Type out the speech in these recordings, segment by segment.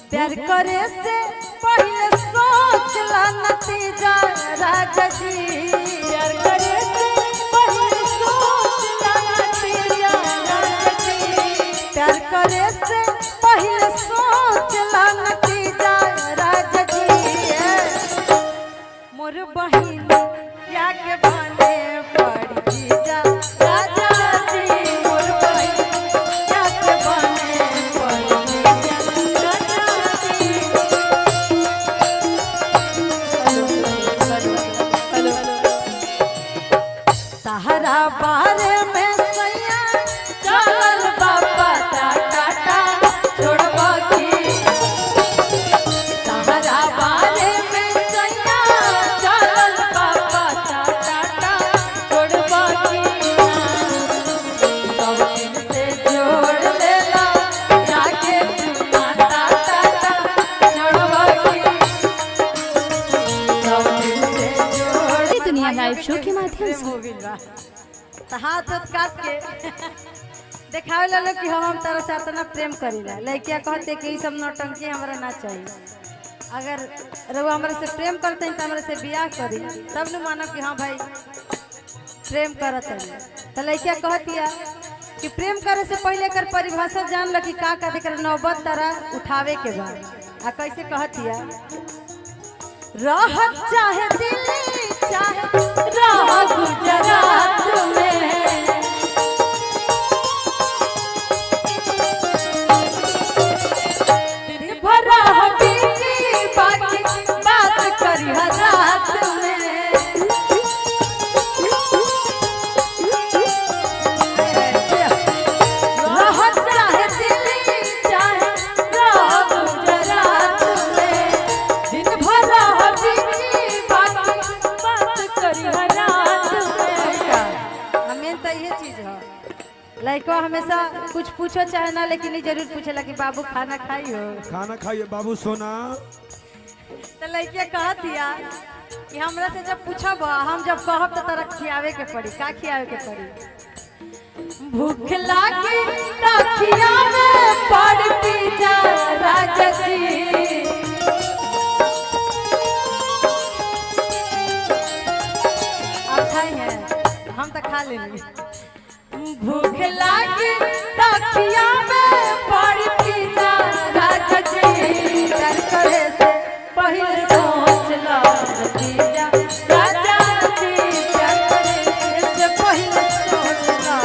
प्यार करे से पहले सोच ला नतीजा राजा जी। प्यार करे से पहले सोच ला नतीजा राजा जी। प्यार करे से पहले सोच ला नतीजा राजा जी। मोर बहिन या के बने पड़ी जीजा राजा जी। मोर बहिन या के बने पड़ी जीजा राजा जी। सहारा बारे में सैया चल बाबा टाटा छोड़बा की। सहारा बारे में सैया चल बाबा टाटा छोड़बा की। सब दिन से जोड़ लेला जाके नाता टाटा छोड़बा की। सब दिन से जोड़ दुनिया लाइव शो के माध्यम से हाथ काट के देखावे ला कि हम तारा से इतना प्रेम करीला। लड़किया कहते कि ई सब नौटंकी हमरा ना चाहिए। अगर रउआ हमरा से प्रेम करते हैं तो हमरा से बियाह करी तब न मानब कि हाँ भाई प्रेम करत है। तो लड़किया कहतिया कि प्रेम करे से पहले कर परिभाषा जान ल कि का देकर नौबत तारा उठावे के बाद। आ कैसे कहतिया रहत चाहे दिल्ली चाहे रह गुजरात में। दिन भर बीती बाकी बात करी रात में। रहत चाहे दिल्ली चाहे रह गुजरात में। दिन भर बीती बाकी बात करी रात में। हमें तो ये चीज है लड़का हमेशा कुछ पूछो चाहे ना लेकिन ये जरूर पूछेला कि बाबू खाना खाई हो। खाना खाइए बाबू सोना। तो लड़किया कह दिया कि हमरा से जब पूछब हम जब कहब तो तरह खियावे के पड़ी। का खियावे के पड़ी? भूख लागी तो खियावे पड़ पिज्जा राजा जी। आप खाई हैं हम तो खा लेंगे। भूख लागी तो खियावे पड़ पिज्जा राजा जी। प्यार करे से पहले सोच ला नतीजा राजा जी। प्यार करे से पहले सोच ला।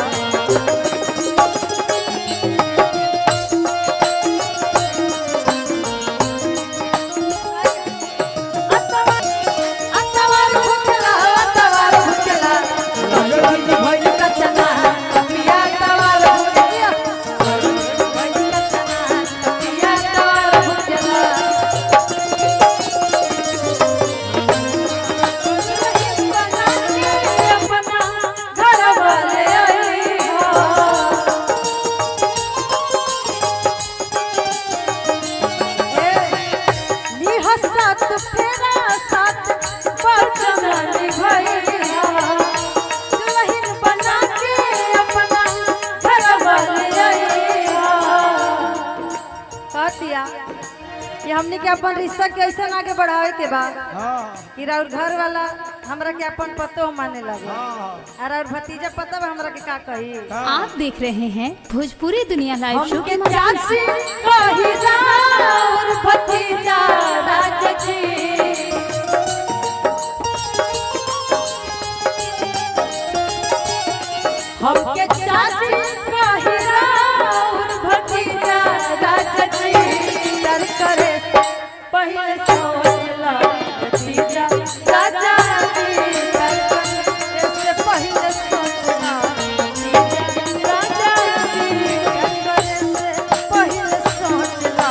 अतवार भुखला भइल कचना पिया तवार भुखला भइल कचना पिया तवार भुखला। अपना घर वाले आई हो। निहसत फेरा साथ बचन निभैया। दुल्हन बना के अपना घर वाले आई हो। कहतिया कि हमने के अपन रिश्ता के ऐसा आगे बढ़ावे के बाद कि राउर घर वाला हमरा के अपन पतो माने लगे। और भतीजा पता बा हमरा के का कही। आप देख रहे हैं भोजपुरी दुनिया लाइव शो के हमके माध्यम से। चाची कही राउर भतीजा राजा जी। हमके चाची कही राउर भतीजा राजा जी। प्यार करे से पहले सोच ला नतीजा राजा जी। प्यार करे से पहले सोच ला नतीजा राजा जी। प्यार करे से पहले सोच ला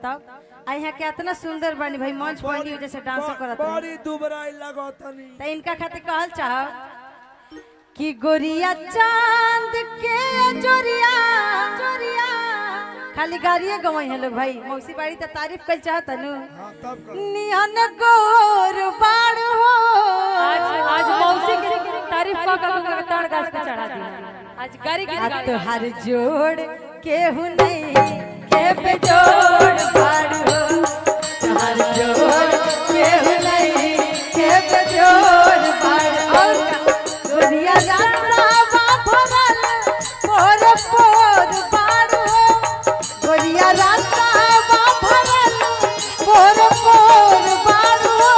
तब आ यहाँ के इतना सुंदर बनी भाई मंच बनी जैसे डांस करत बड़ी दुबराई लगतनी त इनका खातिर कहल चाह कि गोरिया चांद के जोरिया जोरिया खाली गाड़िए गवाई है लोग भाई मौसी बाड़ी त तारीफ कल चाहत नु हां तब कर नियन गोर बाड़ हो आज मौसी की तारीफ का ताड़ गाछ पे चढ़ा दी आज गाड़ी की तो हर जोड़ केहू नहीं के पे जोड़ बाड़ हो तो हर जोड़ केहू नहीं के पे जोड़ बाड़ और गोरिया रास्ता भरल पोर पोर बाड़ हो गोरिया रास्ता भरल पोर पोर बाड़ हो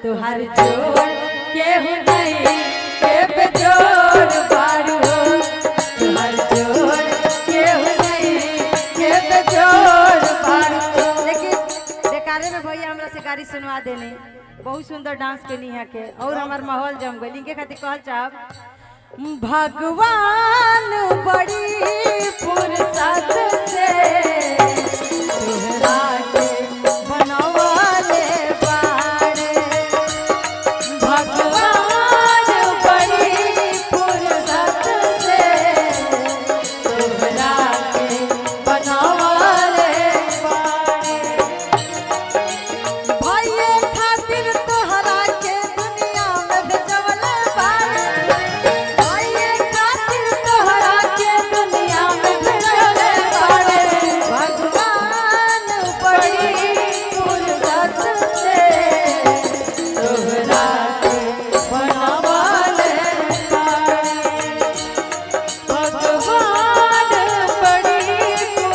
तुहार जोड़ केहू नहीं के पे जोड़ बाड़ हो तुहार जोड़ केहू नहीं के पे जोड़ बाड़ हो लेकिन बेकारे में भैया हमरा से गाड़ी सुनवा देने बहुत सुंदर डांस केली यहाँ के और हमार माहौल जम गई इनके खातिर कहल चाहब भगवान बड़ी फुर्सत